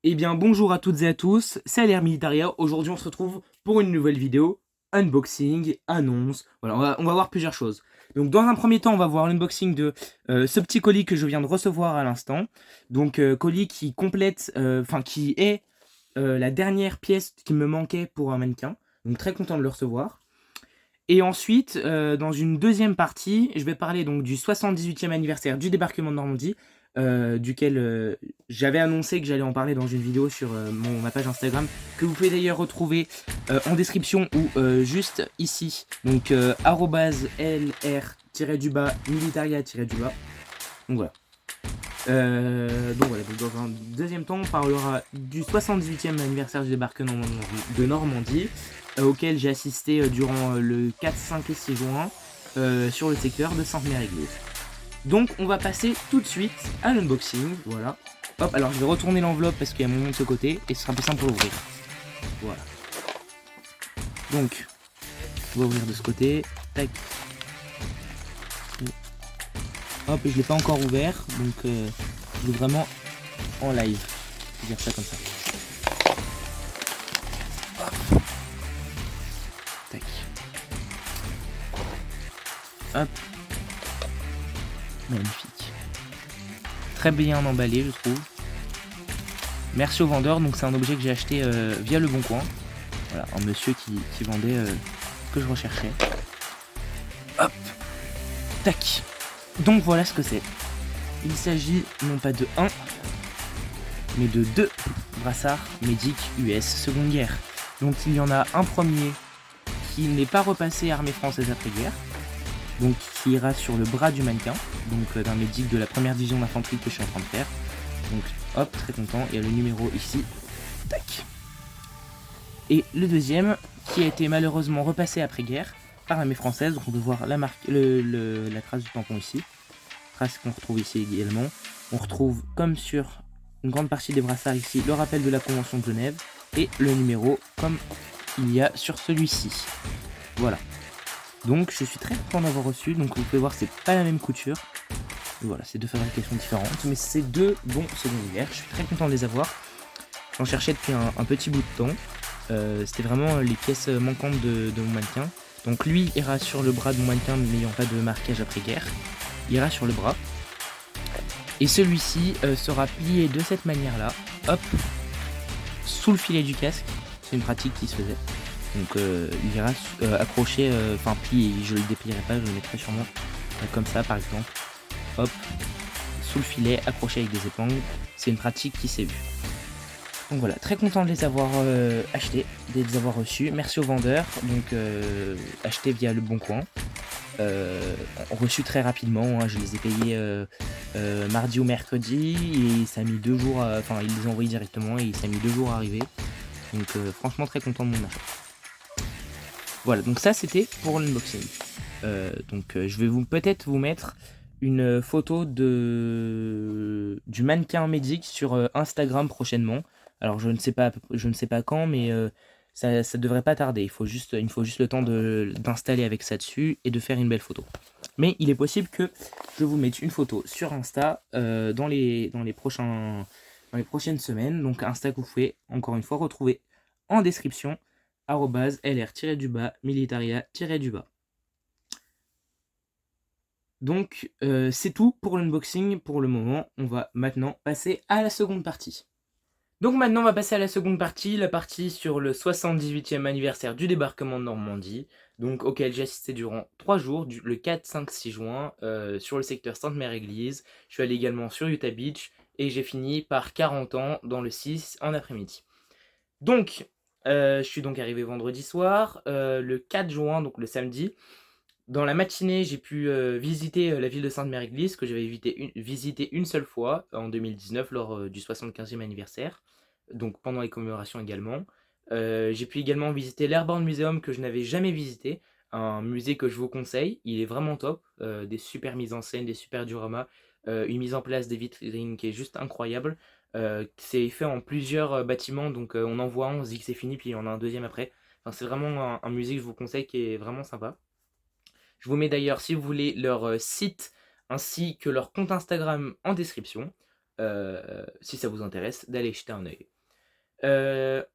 Eh bien bonjour à toutes et à tous, c'est LR Militaria. Aujourd'hui on se retrouve pour une nouvelle vidéo, unboxing, annonce, voilà, on va voir plusieurs choses. Donc dans un premier temps on va voir l'unboxing de ce petit colis que je viens de recevoir à l'instant. Donc colis qui complète, qui est la dernière pièce qui me manquait pour un mannequin. Donc très content de le recevoir. Et ensuite, dans une deuxième partie, je vais parler donc du 78e anniversaire du débarquement de Normandie, duquel j'avais annoncé que j'allais en parler dans une vidéo sur ma page Instagram, que vous pouvez d'ailleurs retrouver en description ou juste ici, donc @lr-du-bas militaria-du-bas. Donc voilà. Donc dans un deuxième temps, on parlera du 78e anniversaire du débarquement de Normandie, auquel j'ai assisté durant le 4, 5 et 6 juin sur le secteur de Sainte-Mère-Église. Donc on va passer tout de suite à l'unboxing, voilà. Hop, alors je vais retourner l'enveloppe parce qu'il y a mon nom de ce côté et ce sera plus simple pour l'ouvrir. Voilà. Donc, on va ouvrir de ce côté, tac. Hop, je l'ai pas encore ouvert, donc je vais vraiment en live, je vais dire ça comme ça. Hop. Tac. Hop. Magnifique. Très bien emballé, je trouve. Merci au vendeur, donc c'est un objet que j'ai acheté via Le Bon Coin. Voilà, un monsieur qui vendait ce que je recherchais. Hop. Tac. Donc voilà ce que c'est. Il s'agit non pas de 1, mais de 2 brassards Medic US Seconde Guerre. Donc il y en a un premier qui n'est pas repassé armée française après-guerre, donc qui ira sur le bras du mannequin, donc d'un Medic de la première division d'infanterie que je suis en train de faire. Donc hop, très content, il y a le numéro ici, tac. Et le deuxième qui a été malheureusement repassé après-guerre par l'armée française, donc on peut voir la marque, la trace du tampon ici, trace qu'on retrouve ici également. On retrouve comme sur une grande partie des brassards ici le rappel de la Convention de Genève et le numéro comme il y a sur celui-ci. Voilà. Donc je suis très content d'avoir reçu, donc vous pouvez voir c'est pas la même couture. Et voilà, c'est deux fabrications différentes, mais c'est deux bons secondaires, je suis très content de les avoir. J'en cherchais depuis un petit bout de temps. C'était vraiment les pièces manquantes de mon mannequin. Donc lui ira sur le bras de mon mannequin n'ayant pas de marquage après-guerre. Il ira sur le bras. Et celui-ci sera plié de cette manière-là, hop, sous le filet du casque. C'est une pratique qui se faisait. Donc il ira accroché, plié, je le déplierai pas, je le mettrai sur moi comme ça par exemple. Hop, sous le filet, accroché avec des épingles. C'est une pratique qui s'est vue. Donc voilà, très content de les avoir achetés, de les avoir reçus. Merci aux vendeurs, donc achetés via Le Bon Coin. Reçus très rapidement, hein, je les ai payés mardi ou mercredi et ça a mis 2 jours, ils les ont envoyés directement et ça a mis 2 jours à arriver. Donc franchement très content de mon achat. Voilà, donc ça c'était pour l'unboxing. Je vais peut-être vous mettre une photo du mannequin Medic sur Instagram prochainement. Alors je ne sais pas quand, mais ça devrait pas tarder. Il faut juste le temps d'installer avec ça dessus et de faire une belle photo. Mais il est possible que je vous mette une photo sur Insta dans les prochaines semaines. Donc Insta que vous pouvez encore une fois retrouver en description @lr-du-bas militaria-du-bas. Donc c'est tout pour l'unboxing pour le moment. On va maintenant passer à la seconde partie. Donc maintenant on va passer à la seconde partie, la partie sur le 78e anniversaire du débarquement de Normandie, donc auquel j'ai assisté durant 3 jours, le 4, 5, 6 juin, sur le secteur Sainte-Mère-Église. Je suis allé également sur Utah Beach et j'ai fini par 40 ans dans le 6 en après-midi. Donc je suis donc arrivé vendredi soir, le 4 juin, donc le samedi. Dans la matinée, j'ai pu visiter la ville de Sainte-Mère-Église, que j'avais visité une seule fois en 2019 lors du 75e anniversaire, donc pendant les commémorations également. J'ai pu également visiter l'Airborne Museum que je n'avais jamais visité, un musée que je vous conseille, il est vraiment top, des super mises en scène, des super dioramas, une mise en place des vitrines qui est juste incroyable. C'est fait en plusieurs bâtiments, donc on en voit un, on se dit que c'est fini, puis il y en a un deuxième après. Enfin, c'est vraiment un musée que je vous conseille qui est vraiment sympa. Je vous mets d'ailleurs, si vous voulez, leur site ainsi que leur compte Instagram en description, si ça vous intéresse, d'aller jeter un œil.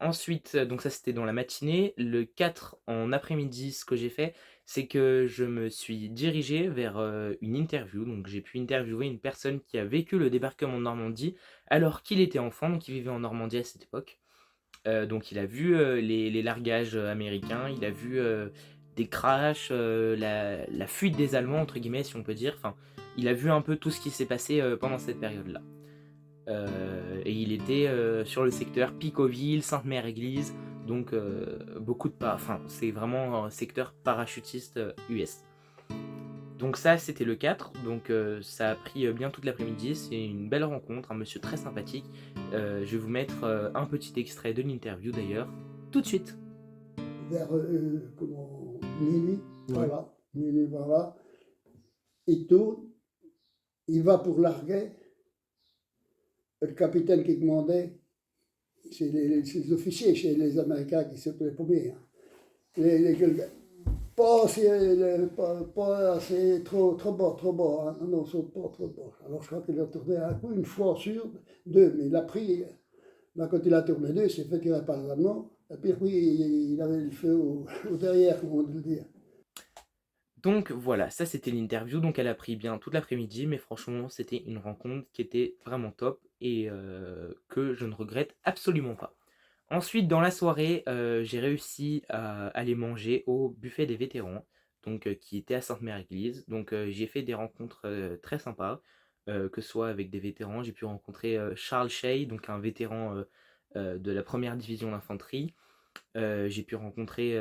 Ensuite, donc ça c'était dans la matinée. Le 4 en après-midi, ce que j'ai fait, c'est que je me suis dirigé vers, une interview. Donc j'ai pu interviewer une personne qui a vécu le débarquement de Normandie alors qu'il était enfant, donc il vivait en Normandie à cette époque. Donc il a vu, les largages, américains, il a vu, des crashs, la «fuite des Allemands» entre guillemets si on peut dire. Enfin, il a vu un peu tout ce qui s'est passé, pendant cette période-là. Et il était sur le secteur Picoville, Sainte-Mère-Église, donc beaucoup de pas. Enfin, c'est vraiment un secteur parachutiste US. Donc ça, c'était le 4, donc ça a pris bien toute l'après-midi. C'est une belle rencontre, un monsieur très sympathique. Je vais vous mettre un petit extrait de l'interview d'ailleurs, tout de suite. Vers minuit, Ouais. voilà, minuit, voilà. Il tourne, il va pour larguer. Le capitaine qui demandait, c'est les officiers chez les Américains qui sont les premiers. Hein. Pas assez, trop bas. Hein. Non, sont pas trop bas. Alors je crois qu'il a tourné un coup, une fois sur deux, mais il a pris, là quand il a tourné deux, il s'est fait tirer par les Allemands. Et puis oui, il avait le feu au derrière, comme on dit le dire. Donc voilà, ça c'était l'interview, donc elle a pris bien toute l'après-midi, mais franchement c'était une rencontre qui était vraiment top et que je ne regrette absolument pas. Ensuite, dans la soirée, j'ai réussi à aller manger au buffet des vétérans, donc qui était à Sainte-Mère-Église. Donc j'ai fait des rencontres très sympas, que ce soit avec des vétérans. J'ai pu rencontrer Charles Shea, donc un vétéran de la première division d'infanterie. J'ai pu rencontrer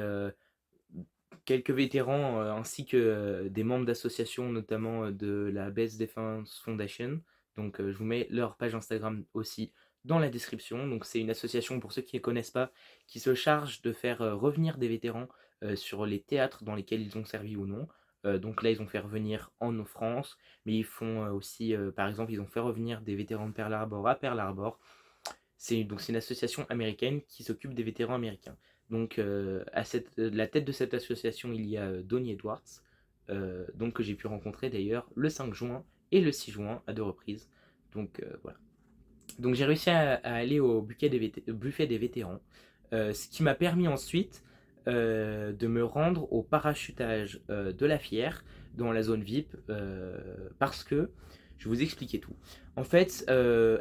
quelques vétérans ainsi que des membres d'associations, notamment de la Best Defense Foundation. Donc je vous mets leur page Instagram aussi dans la description. Donc c'est une association, pour ceux qui ne connaissent pas, qui se charge de faire revenir des vétérans sur les théâtres dans lesquels ils ont servi ou non. Donc là, ils ont fait revenir en France, mais ils font aussi, par exemple, ils ont fait revenir des vétérans de Pearl Harbor à Pearl Harbor. C'est une association américaine qui s'occupe des vétérans américains. Donc à la tête de cette association, il y a Donnie Edwards, donc que j'ai pu rencontrer d'ailleurs le 5 juin et le 6 juin à deux reprises. Donc voilà. Donc j'ai réussi à aller au buffet des vétérans, ce qui m'a permis ensuite de me rendre au parachutage de la Fière dans la zone VIP parce que je vais vous expliquer tout. En fait,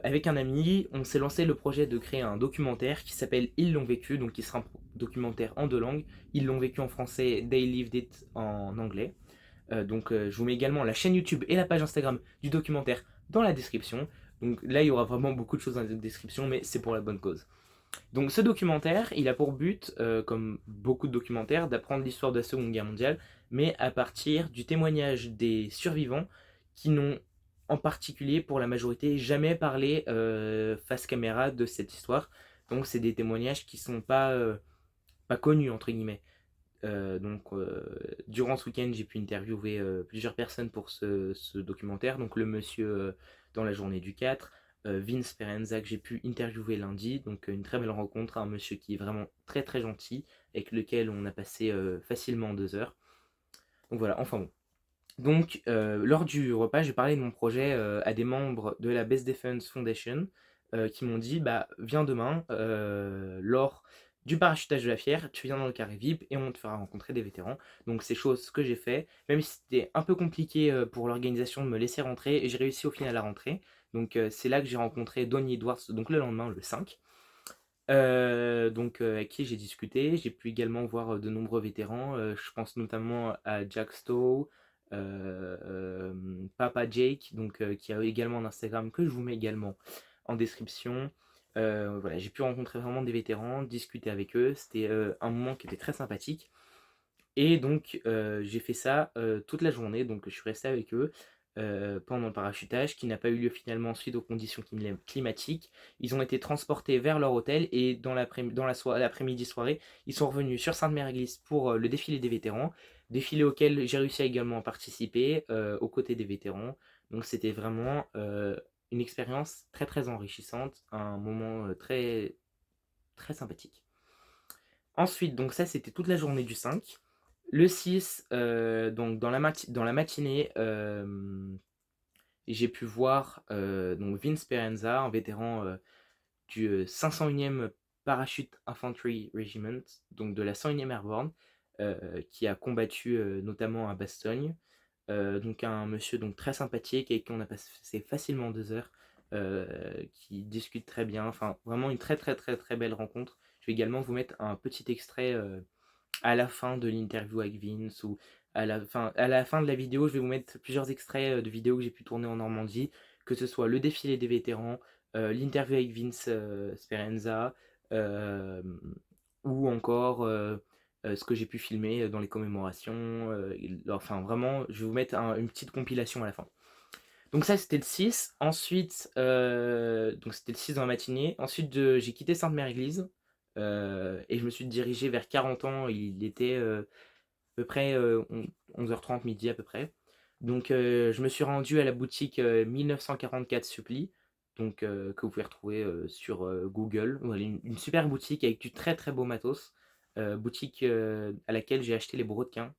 avec un ami, on s'est lancé le projet de créer un documentaire qui s'appelle Ils l'ont vécu, donc qui sera un documentaire en deux langues. Ils l'ont vécu en français, They Lived It en anglais. Donc je vous mets également la chaîne YouTube et la page Instagram du documentaire dans la description. Donc là, il y aura vraiment beaucoup de choses dans la description, mais c'est pour la bonne cause. Donc ce documentaire, il a pour but, comme beaucoup de documentaires, d'apprendre l'histoire de la Seconde Guerre mondiale, mais à partir du témoignage des survivants qui n'ont en particulier, pour la majorité, jamais parlé face caméra de cette histoire. Donc c'est des témoignages qui sont pas connus, entre guillemets. Durant ce week-end, j'ai pu interviewer plusieurs personnes pour ce documentaire. Donc, le monsieur dans la journée du 4, Vince Perenza, que j'ai pu interviewer lundi. Donc, une très belle rencontre. Un monsieur qui est vraiment très très gentil, avec lequel on a passé facilement 2 heures. Donc, voilà, enfin bon. Donc, lors du repas, j'ai parlé de mon projet à des membres de la Best Defense Foundation qui m'ont dit bah, viens demain, lors du parachutage de la Fière, tu viens dans le carré VIP et on te fera rencontrer des vétérans. Donc, c'est chose que j'ai fait, même si c'était un peu compliqué pour l'organisation de me laisser rentrer, et j'ai réussi au final à rentrer. Donc, c'est là que j'ai rencontré Donnie Edwards, donc le lendemain, le 5. Avec qui j'ai discuté. J'ai pu également voir de nombreux vétérans. Je pense notamment à Jack Stowe, Papa Jake, qui a également un Instagram que je vous mets également en description. Voilà, j'ai pu rencontrer vraiment des vétérans, discuter avec eux. C'était un moment qui était très sympathique. Et donc, j'ai fait ça toute la journée. Donc, je suis resté avec eux pendant le parachutage, qui n'a pas eu lieu finalement suite aux conditions climatiques. Ils ont été transportés vers leur hôtel et dans l'après-midi soirée, ils sont revenus sur Sainte-Mère-Église pour le défilé des vétérans. Défilé auquel j'ai réussi à également participer aux côtés des vétérans. Donc, c'était vraiment une expérience très très enrichissante, un moment très très sympathique. Ensuite, donc ça c'était toute la journée du 5. Le 6, donc dans la matinée, j'ai pu voir donc Vince Perenza, un vétéran du 501e Parachute Infantry Regiment, donc de la 101e Airborne, qui a combattu notamment à Bastogne. Donc un monsieur donc très sympathique avec qui on a passé facilement 2 heures, qui discute très bien, enfin vraiment une très belle rencontre. Je vais également vous mettre un petit extrait à la fin de l'interview avec Vince, ou à la fin de la vidéo, je vais vous mettre plusieurs extraits de vidéos que j'ai pu tourner en Normandie, que ce soit le défilé des vétérans, l'interview avec Vince Speranza, ou encore ce que j'ai pu filmer dans les commémorations. Enfin vraiment, je vais vous mettre une petite compilation à la fin. Donc ça c'était le 6, ensuite donc c'était le 6 dans la matinée, ensuite j'ai quitté Sainte-Mère-Église, et je me suis dirigé vers 40 ans, il était à peu près 11h30, midi à peu près. Donc je me suis rendu à la boutique 1944 Supply, donc que vous pouvez retrouver sur Google. Voilà, une super boutique avec du très beau matos, boutique à laquelle j'ai acheté les brodequins,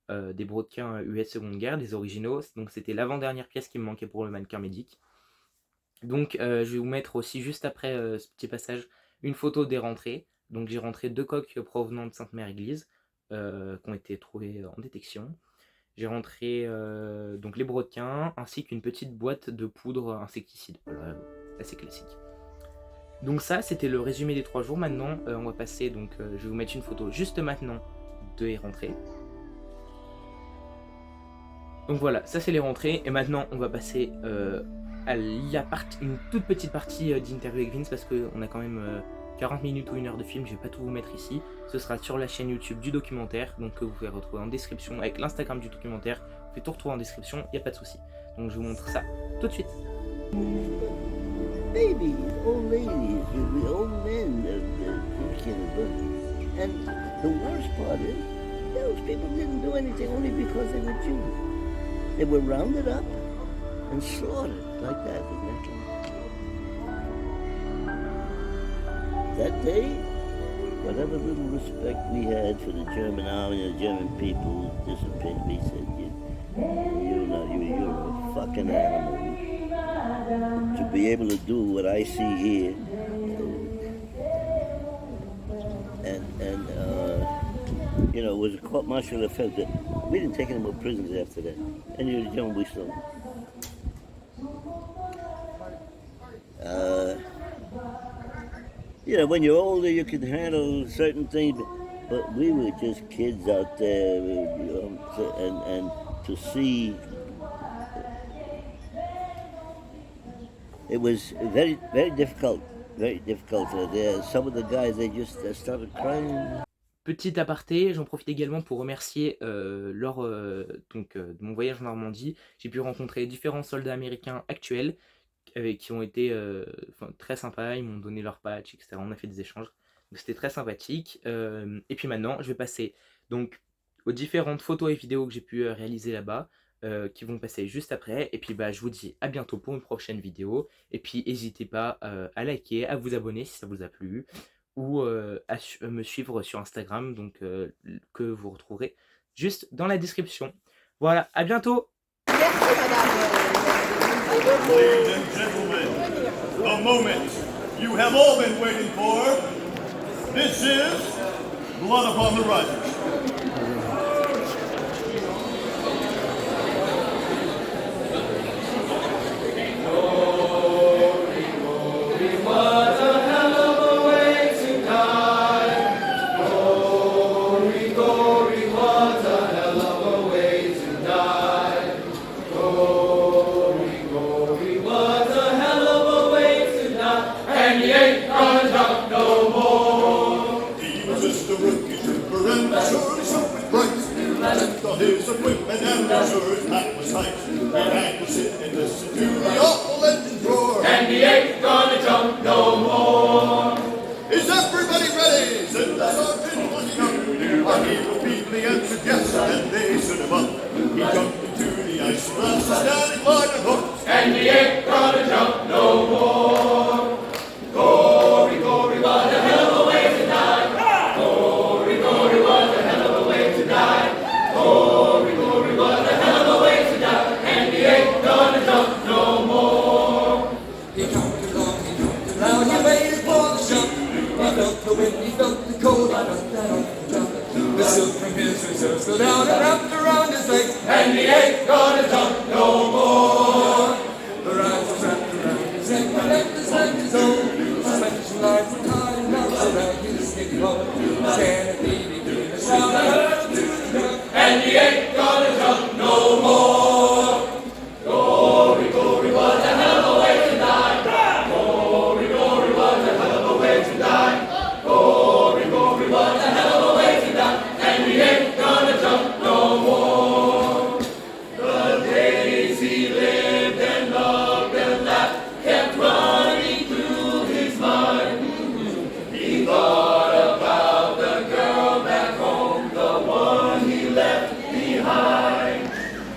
des brodequins US Seconde Guerre, des originaux. Donc c'était l'avant-dernière pièce qui me manquait pour le mannequin médic. Donc je vais vous mettre aussi juste après ce petit passage une photo des rentrées. Donc j'ai rentré 2 coques provenant de Sainte-Mère-Église qui ont été trouvées en détection. J'ai rentré donc les brodequins ainsi qu'une petite boîte de poudre insecticide. Voilà, assez classique. Donc ça c'était le résumé des 3 jours. Maintenant on va passer, donc je vais vous mettre une photo juste maintenant de les rentrées. Donc voilà, ça c'est les rentrées, et maintenant on va passer à une toute petite partie d'interview avec Vince, parce qu'on a quand même 40 minutes ou 1 heure de film, je vais pas tout vous mettre ici. Ce sera sur la chaîne YouTube du documentaire, donc que vous pouvez retrouver en description, avec l'Instagram du documentaire, vous pouvez tout retrouver en description, il n'y a pas de souci. Donc je vous montre ça tout de suite. Babies, old ladies, old men, and the worst part is, those people didn't do anything only because they were Jews. They were rounded up and slaughtered like that in that land. That day, whatever little respect we had for the German army and the German people dissipated. We said, you're a fucking animal. To be able to do what I see here, and it was a court-martial effect. We didn't take any more prisoners after that. Any of the German we saw. When you're older, you can handle certain things, but we were just kids out there, and to see. It was very, very difficult. Very difficult. Some of the guys, they just started crying. Petit aparté, j'en profite également pour remercier lors de mon voyage en Normandie. J'ai pu rencontrer différents soldats américains actuels qui ont été très sympas, ils m'ont donné leur patch, etc. On a fait des échanges, donc c'était très sympathique. Et puis maintenant, je vais passer donc aux différentes photos et vidéos que j'ai pu réaliser là-bas, qui vont passer juste après. Et puis je vous dis à bientôt pour une prochaine vidéo. Et puis n'hésitez pas à liker, à vous abonner si ça vous a plu, ou à me suivre sur Instagram, donc que vous retrouverez juste dans la description. Voilà, à bientôt. Ladies and gentlemen, the moment you have all been waiting for. This is Blood Upon the Rising. He was just a rookie trooper and horse go down and wrapped around his legs, and he ain't gonna jump no more. The rider's wrapped around his neck, and left his leg his own. Suspension lines and tie knots around his sticky bone. Standing between the shout and hurt to the ground, and he ain't gonna jump no more. Glory, glory, what a hell of a way to die. Glory, glory, what a hell of a way to die. Glory, glory, what a hell of a way to die. And he ain't gonna jump no more. The days he lived and loved and laughed kept running through his mind. He thought about the girl back home, the one he left behind.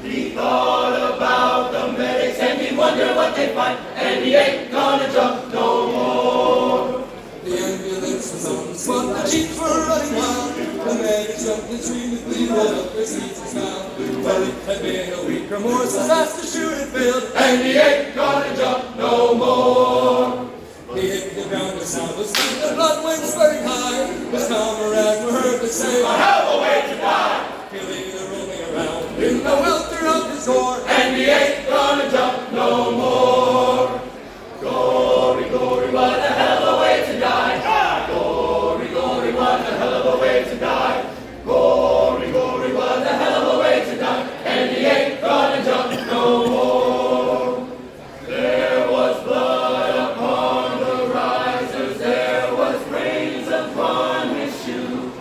He thought about the medics and he wondered what they'd find. And he ain't gonna jump no more. The ambulance was on the spot, the jeeps were running wild. The medics jumped the tree with the rolled up their sleeves and smiled. Well, it had been a week or more since last the shooting failed, and he ain't gonna jump no more. He hit the ground, the sound was sweet, the blood went spurting high. His comrades were heard to say, "I have a way to die." He lay there rolling around in the welter of his gore, and he ain't gonna jump no more. Glory, glory, what a hell of a way to die. Glory, glory, what a hell of a way to die. Glory, glory, what a hell of a way to die. And he ain't gonna jump no more. There was blood upon the risers, there was brains upon his shoe.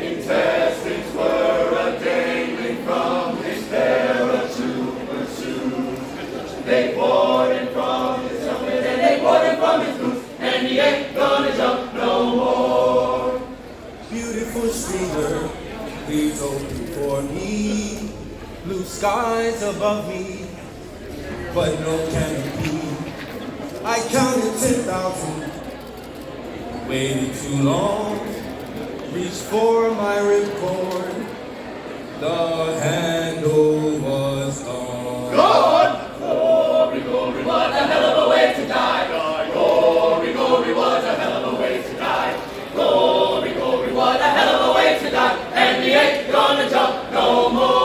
Intestines were a dangling from his parachute shoes. They poured in from his helmet and they poured in from his boots, and he ain't gonna jump no more. Beautiful streamer, please open for me. Blue skies above me, but no canopy. I counted 10,000, waited too long, reached for my ripcord, the handle was gone. Gone! Glory, glory, what a hell of a way to die. Glory, glory, what a hell of a way to die. Glory, glory, what a hell of a way to die. And he ain't gonna jump no more.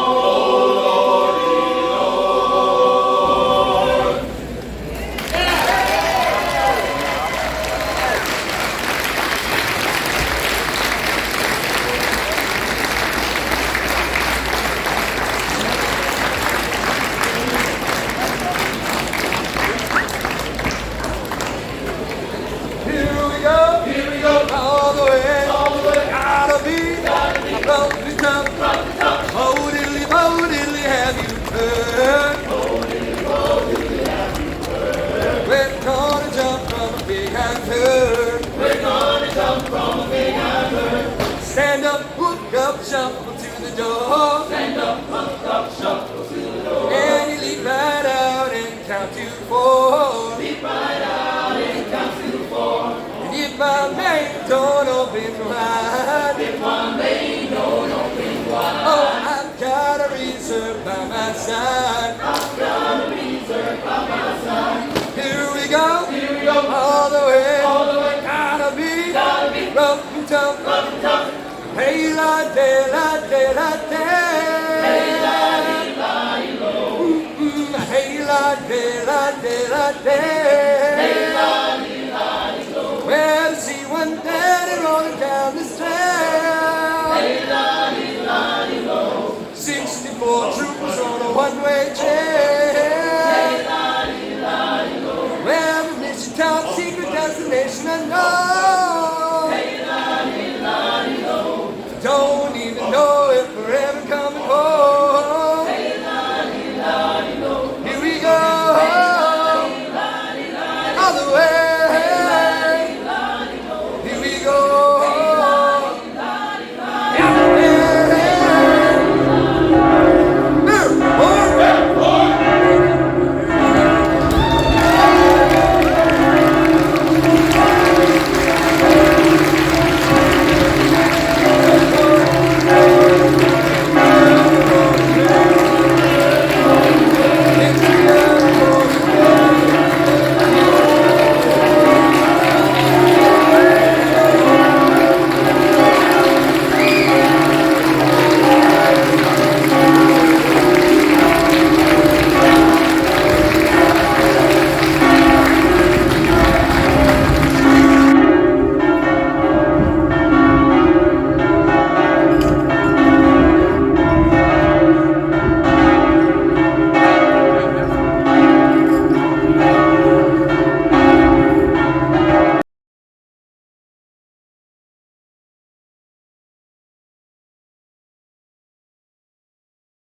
Stand up, hook up, shuffle to the door. Stand up, hook up, shuffle to the door. And you leap right out and count to 4. Leap right out and count to 4. And if my main don't open wide, if my main don't open wide, oh, I've got a reserve by my side. I've got a reserve by my side. Here we go, all the way, gotta be rough and tough, hey la de la de la de, hey la de la lo, hey la de la de la de, hey la de la lo. Well, see one daddy rolling down the stairs, hey la de la lo. 64 troopers on a one-way train, hey la de la lo. Well, the mission top secret destination unknown.